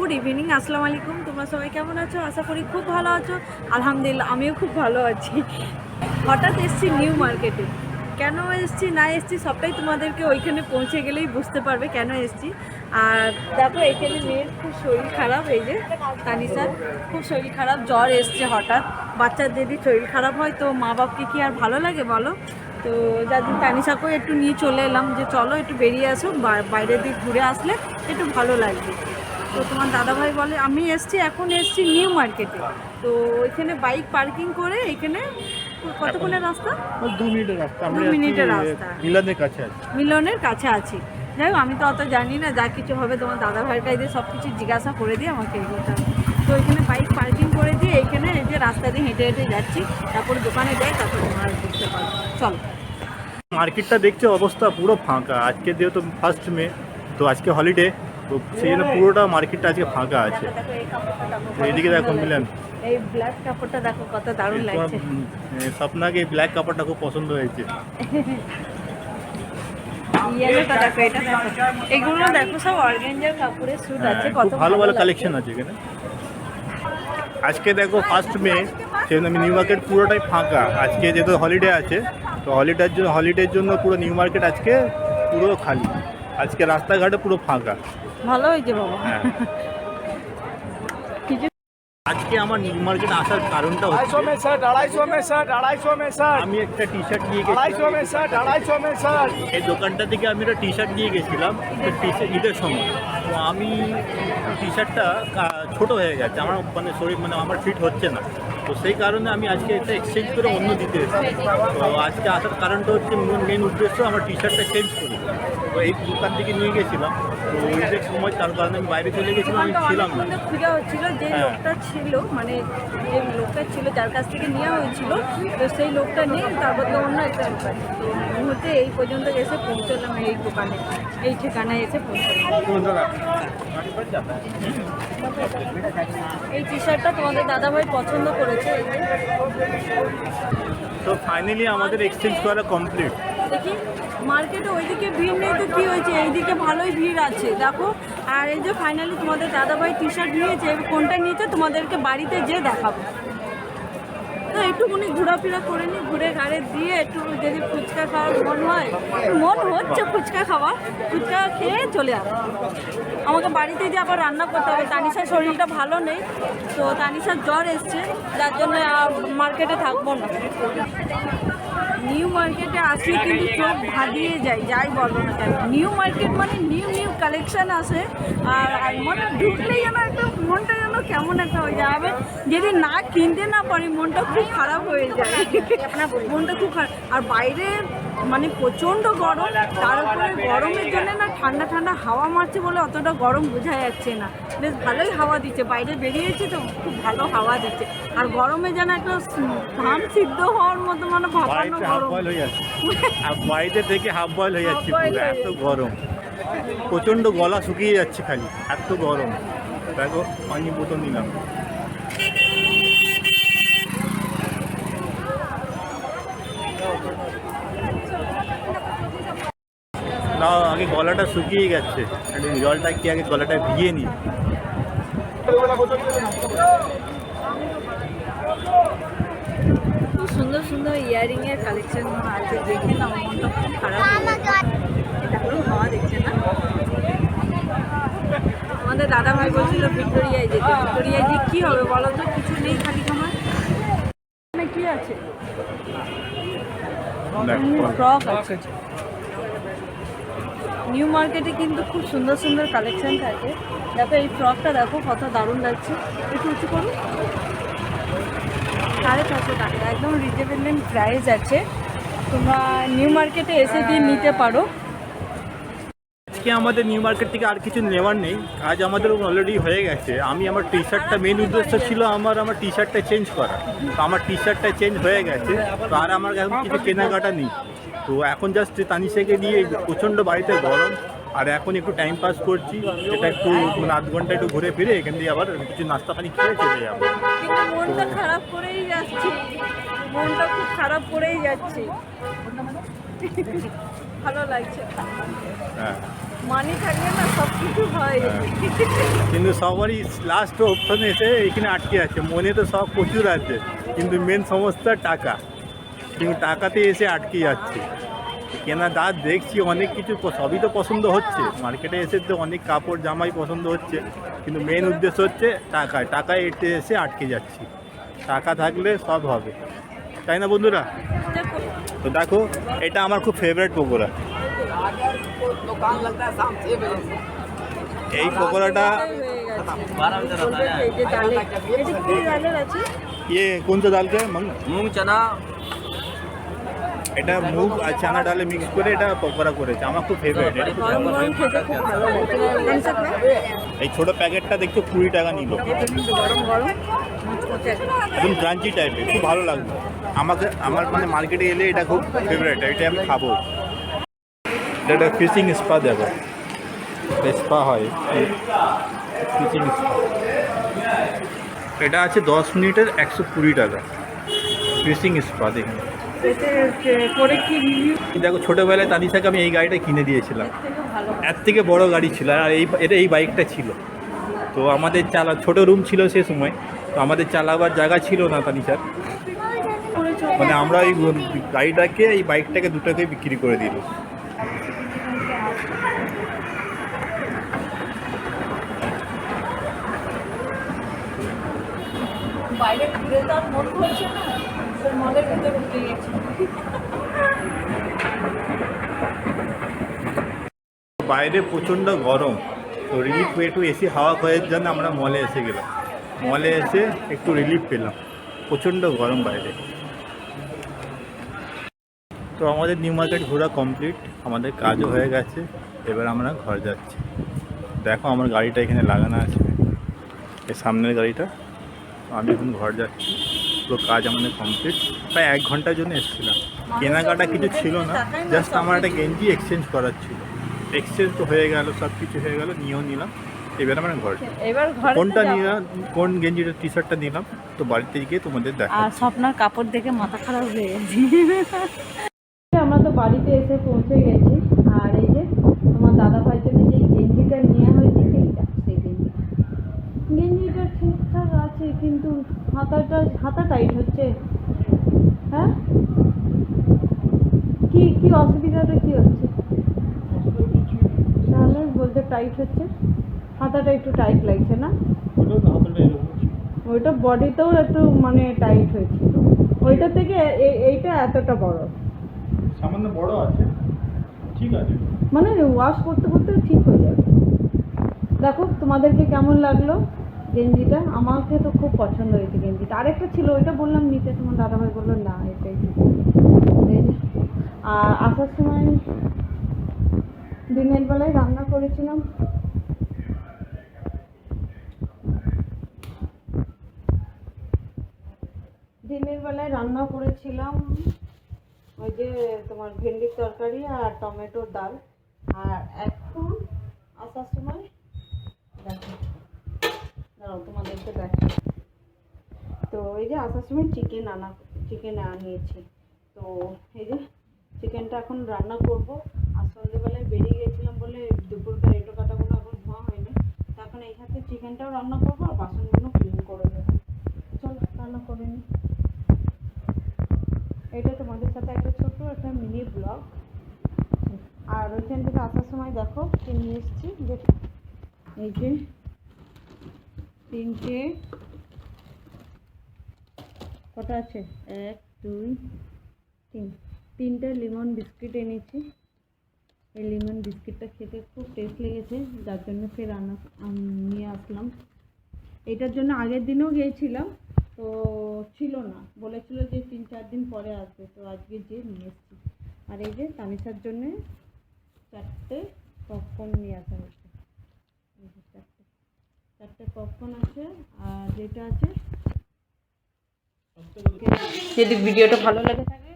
Good evening, আসসালামু আলাইকুম। তোমরা সবাই কেমন আছো? আশা করি খুব ভালো আছো। আলহামদুলিল্লাহ আমিও খুব ভালো আছি। হঠাৎ এসেছি নিউ মার্কেটে। কেন এসেছি না এসেছি সবটাই তোমাদেরকে ওইখানে পৌঁছে গেলেই বুঝতে পারবে কেন এসেছি। আর দেখো এখানে মেয়ের খুব শরীর খারাপ, এই যে তানিশার খুব শরীর খারাপ, জ্বর এসছে হঠাৎ। বাচ্চার যদি শরীর খারাপ হয় তো মা বাপকে কি আর ভালো লাগে বলো? তো যার দিন তানিশাকেও একটু নিয়ে চলে এলাম যে চলো একটু বেরিয়ে আসো, বাইরের দিক ঘুরে আসলে একটু ভালো লাগবে। তো তোমার দাদাভাই বলে আমি এখন এসছি নিউ মার্কেটে। তো ওইখানে বাইক পার্কিং করে এখানে কতক্ষণের রাস্তা? 2 মিনিটের রাস্তা। 2 মিনিটের রাস্তা। মিলনের কাছে আছি। যাই হোক আমি তো অত জানি না, যা কিছু হবে তোমার দাদাভাইয়ের কাছে দিয়ে সব কিছু জিজ্ঞাসা করে দিয়ে আমাকে এগোতে হবে। তো এখানে বাইক পার্কিং করে দিয়ে এইখানে এই যে রাস্তা দিয়ে হেঁটে হেঁটে যাচ্ছি, তারপরে দোকানে যাই, তারপরে তোমরা বুঝতে পারো। চলো। মার্কেটটা দেখছো অবস্থা পুরো ফাঁকা। আজকে যেহেতু 1 মে, তো আজকে হলিডে, তো সেই জন্য পুরোটা মার্কেটটা আজকে ফাঁকা আছে। এইদিকে দেখো মিলন, এই ব্ল্যাক কাপড়টা দেখো কত দারুণ লাগছে। স্বপ্নাকে এই ব্ল্যাক কাপড়টা খুব পছন্দ হয়েছে। ইয়েলোটা দেখো, এটা দেখো, এগুলো দেখো সব অর্গানজার কাপড়ের স্যুট আছে, কত ভালো ভালো কালেকশন আছে এখানে। আজকে দেখো 1 মে, সেই জন্য নিউ মার্কেট পুরোটাই ফাঁকা। আজকে যেহেতু হলিডে আছে, তো হলিডের জন্য পুরো নিউ মার্কেট আজকে পুরো খালি। আজকে রাস্তাঘাটে পুরো ফাঁকা। ভালো হয়েছে বাবা। হ্যাঁ, আজকে আমার নিউ মার্কেট আসার কারণটা হচ্ছে আমি একটা টি শার্ট নিয়ে গেছিলাম। এই দোকানটা থেকে আমি একটা টি শার্ট নিয়ে গেছিলাম ঈদের সময়। তো আমি টি শার্টটা ছোটো হয়ে গেছে, আমার মানে শরীর মানে আমার ফিট হচ্ছে না। তো সেই কারণে আমি আজকে এটা এক্সচেঞ্জ করে অন্য দিতে এসেছি। তো আজকে আসার কারণটা হচ্ছে মেন উদ্দেশ্য আমার টি শার্টটা চেঞ্জ করি। তো এই দোকান থেকে নিয়ে গেছিলাম, তো ঈদের সময় তার কারণে আমি বাইরে চলে গেছিলাম, আমি ছিলাম না। খুঁজা হচ্ছিল যে লোকটা ছিল, মানে যে লোকটা ছিল যার কাছ থেকে নেওয়া হয়েছিল, তো সেই লোকটা নেই, তারপর তো অন্য একটা দোকান। তো মুহূর্তে এই পর্যন্ত এসে পৌঁছলাম, এই দোকানে, এই ঠিকানায় এসে পৌঁছলাম। এই টি শার্টটা তোমাদের দাদাভাই পছন্দ করেছে। তো ফাইনালি আমাদের এক্সচেঞ্জ করা কমপ্লিট। দেখি মার্কেটে ওইদিকে ভিড় নেই তো কী হয়েছে, এইদিকে ভালোই ভিড় আছে দেখো। আর এই যে ফাইনালি তোমাদের দাদাভাই টি শার্ট নিয়েছে, কোনটা নিয়েছে তোমাদেরকে বাড়িতে যেয়ে দেখাবো। তো একটুখানি ঘোরাফেরা করে নিই, ঘুরে ঘাড়ে দিয়ে একটু যদি ফুচকা খাওয়ার মন হচ্ছে ফুচকা খাওয়া, ফুচকা খেয়ে চলে আসবো। আমাকে বাড়িতে যে আবার রান্না করতে হবে, তানিশার শরীরটা ভালো নেই, তো তানিশার জ্বর এসছে, যার জন্য মার্কেটে থাকবো না। নিউ মার্কেটে আসলে কিন্তু চোখ ভাদিয়ে যায়, যাই বলো না কেন। নিউ মার্কেট মানে নিউ কালেকশান আসে, আর মানে ঢুকলেই যেন একটা মনটা যেন কেমন একটা হয়ে যায়। আমি যদি না কিনতে না পারি মনটা খুব খারাপ হয়ে যায়, মনটা খুব খারাপ। আর বাইরে মানে প্রচণ্ড গরম, তার উপরে গরমের জন্য না ঠান্ডা ঠান্ডা হাওয়া মারছে বলে অতটা গরম বোঝা যাচ্ছে না। বেশ ভালোই হাওয়া দিচ্ছে, বাইরে বেরিয়েছি তো খুব ভালো হাওয়া দিচ্ছে। আর গরমে যেন একটা ধান সিদ্ধ হওয়ার মতো মানে ভাপানো গরম, বাড়িতে থেকে হাফ বয়েল হয়ে যাচ্ছে, এত গরম, প্রচণ্ড গলা শুকিয়ে যাচ্ছে খালি, এত গরম। দেখো পানি বোতল নিলাম। না আগে গলাটা শুকিয়ে গেছে, জলটা কি আগে গলাটা ভিজিয়ে নিই। খুব সুন্দর সুন্দর ইয়ারিংয়ের কালেকশন আছে, দেখে না মনটা খুব খারাপ হয়ে হাওয়া দেখছে না। আমাদের দাদা ভাই বলছিল ভিক্টোরিয়ায় যেতে, ভিক্টোরিয়ায় গিয়ে কী হবে বলো তো, কিছু নেই, খালি তোমার কী আছে, ফ্রক আছে। নিউ মার্কেটে কিন্তু খুব সুন্দর সুন্দর কালেকশন থাকে। দেখো এই ফ্রকটা দেখো কত দারুণ লাগছে, একটু উঁচু করুন। 450 টাকা, একদম রিজনেবল প্রাইস আছে, তোমরা নিউ মার্কেটে এসে দিয়ে নিতে পারো। আজকে আমাদের নিউ মার্কেট থেকে আর কিছু নেওয়ার নেই, কাজ আমাদের অলরেডি হয়ে গেছে। আমি আমার টি শার্টটা মেন উদ্দেশ্য ছিল আমার টি শার্টটা চেঞ্জ করা, তো আমার টি শার্টটা চেঞ্জ হয়ে গেছে। তো আর আমার এখন কিছু কেনাকাটা নেই। তো এখন জাস্ট তানিশাকে দিয়ে প্রচণ্ড বাড়িতে গরম, আর এখন একটু টাইম পাস করছি, এটা একটু মানে আধ ঘন্টা একটু ঘুরে ফিরে এখান দিয়ে আবার কিছু নাস্তা পানি খেয়ে চলে যাবো। কিন্তু মনটা খারাপ করেই যাচ্ছি, মনটা খুব খারাপ করেই যাচ্ছি, ভালো লাগছে। হ্যাঁ। মানি থাকলে না সব কিছু হয়। কিন্তু সবারই লাস্ট অপশনে এসে এখানে আটকে আছে। মনে তো সব প্রচুর আছে, কিন্তু মেন সমস্যা টাকা। কিন্তু টাকাতে এসে আটকে যাচ্ছে। কেনা দাঁত দেখছি অনেক কিছু, সবই তো পছন্দ হচ্ছে, মার্কেটে এসে তো অনেক কাপড় জামাই পছন্দ হচ্ছে, কিন্তু মেন উদ্দেশ্য হচ্ছে টাকায় এসে আটকে যাচ্ছি। টাকা থাকলে সব হবে, তাই না বন্ধুরা? তো দেখো, এটা আমার খুব ফেভারিট পকোড়া। এই পকোড়াটা ये कौन सा दाल का है? मूंग चना এটা মুগ আর চানা ডালে মিক্স করে এটা পকোড়া করেছে, আমার খুব ফেভারিট। গরম গরম খেতে খুব ভালো লাগে। এই ছোট প্যাকেটটা দেখছো 20 টাকা নিল। গরম গরম মুচমুচে একদম ক্রাঞ্চি টাইপের, খুব ভালো লাগবে আমার মানে মার্কেটে এলে এটা খুব ফেভারিট, এটা আমি খাবো। এটা একটা ফিশিং স্পা, দেখো স্পা হয়, ফিশিং স্পা। এটা আছে 10 মিনিটের 120 টাকা ফিশিং স্পা। দেখুন করে কি রিভিউ দেখো, ছোটোবেলায় তানিশাকে আমি এই গাড়িটা কিনে দিয়েছিলাম। ভালো। এর থেকে বড় গাড়ি ছিল, আর এই বাইকটা ছিল। তো আমাদের ছোট রুম ছিল সে সময়, তো আমাদের চালাবার জায়গা ছিল না তানিশার, মানে আমরা এই গাড়িটাকে এই বাইকটাকে দুটোকে বিক্রি করে দিল। বাইরে ঘুরে তার মন হচ্ছে না, মলের ভিতরে ঢুকে গেছে। বাইরে প্রচণ্ড গরম, তো রিলিফ একটু এসি হাওয়া খাওয়ার জন্য আমরা মলে এসে গেলাম। মলে এসে একটু রিলিফ পেলাম, প্রচণ্ড গরম বাইরে। তো আমাদের নিউ মার্কেট ঘোরা কমপ্লিট, আমাদের কাজও হয়ে গেছে। এবার আমরা ঘর যাচ্ছি। দেখো আমার গাড়িটা এখানে লাগানো আছে, এই সামনের গাড়িটা। আমি এখন ঘর যাচ্ছি, পুরো কাজ আমাদের কমপ্লিট। প্রায় 1 ঘন্টার জন্য এসেছিলাম, কেনাকাটা কিছু ছিল না, জাস্ট আমার একটা গেঞ্জি এক্সচেঞ্জ করার ছিল। এক্সচেঞ্জ তো হয়ে গেল, সব কিছু হয়ে গেল, নিয়েও নিলাম। এবার আমরা ঘর এবার ঘরে কোনটা নিলাম, কোন গেঞ্জিটা টি শার্টটা নিলাম, তো বাড়িতে গিয়ে তোমাদের দেখা। আর স্বপ্নার কাপড় দেখে মাথা খারাপ হয়ে গেছে। আমরা তো বাড়িতে এসে পৌঁছে গেছি। আর এই যে তোমার দাদা ভাইয়ের জন্য যে গেঞ্জিটা নেওয়া হয়েছে, সেই গেঞ্জিটা ঠিকঠাক আছে, কিন্তু হাতা টাইট হচ্ছে। হ্যাঁ, কি অসুবিধাটা কি হচ্ছে? তাহলে বলতে টাইট হচ্ছে, হাতাটা একটু টাইট লাগছে না? ওইটা বডিতেও একটু মানে টাইট হয়েছিল, ওইটা থেকে এইটা এতটা বড়, সামান্য বড় আছে, ঠিক আছে, মানে ওয়াশ করতে করতে ঠিক হয়ে যাবে। দেখো তোমাদেরকে কেমন লাগলো গেঞ্জিটা? আমাকে তো খুব পছন্দ হয়েছে গেঞ্জিটা। আরেকটা ছিল, ওইটা বললাম নিতে, তোমার দাদাভাই বললো না এটাই ঠিক। আর আসার সময় দিনের বেলায় রান্না করেছিলাম ওই যে তোমার ভেন্ডির তরকারি আর টমেটোর ডাল। আর এখন আসার সময় দেখো, দাঁড়াও তোমাদেরকে দেখো, তো এই যে আসার সময় চিকেন নিয়েছি। তো এই যে চিকেনটা এখন রান্না করব। আর সন্ধ্যেবেলায় বেরিয়ে গেছিলাম বলে দুপুরকার এটো কাটাগুলো এখন ধোয়া হয়নি, তো এখন এই সাথে চিকেনটাও রান্না করবো আর বাসনগুলো ক্লিন করে নেবো। চল রান্না করে নিই। এটা তোমাদের সাথে একটা ছোট্ট একটা মিনি ব্লগ। আর ওইখান থেকে আসার সময় দেখো কি নিয়ে এসেছি, যে এই যে কটা আছে, 1 2 3 তিনটে লিমন বিস্কিট এনেছি। এই লিমন বিস্কিটটা খেতে খুব টেস্ট লেগেছে, যার জন্য ফের নিয়ে আসলাম। এটার জন্য আগের দিনও গিয়েছিলাম, তো ছিল না, বলেছিল যে 3-4 দিন পরে আসবে, তো আজকে যেয়ে নিয়ে এসেছি। আর এই যে তানিশার জন্য 4টে পপকর্ন নিয়ে আসা হয়েছে। এই যে 4টে পপকর্ন আছে। আর যেটা আছে, যদি ভিডিওটা ভালো লাগে থাকে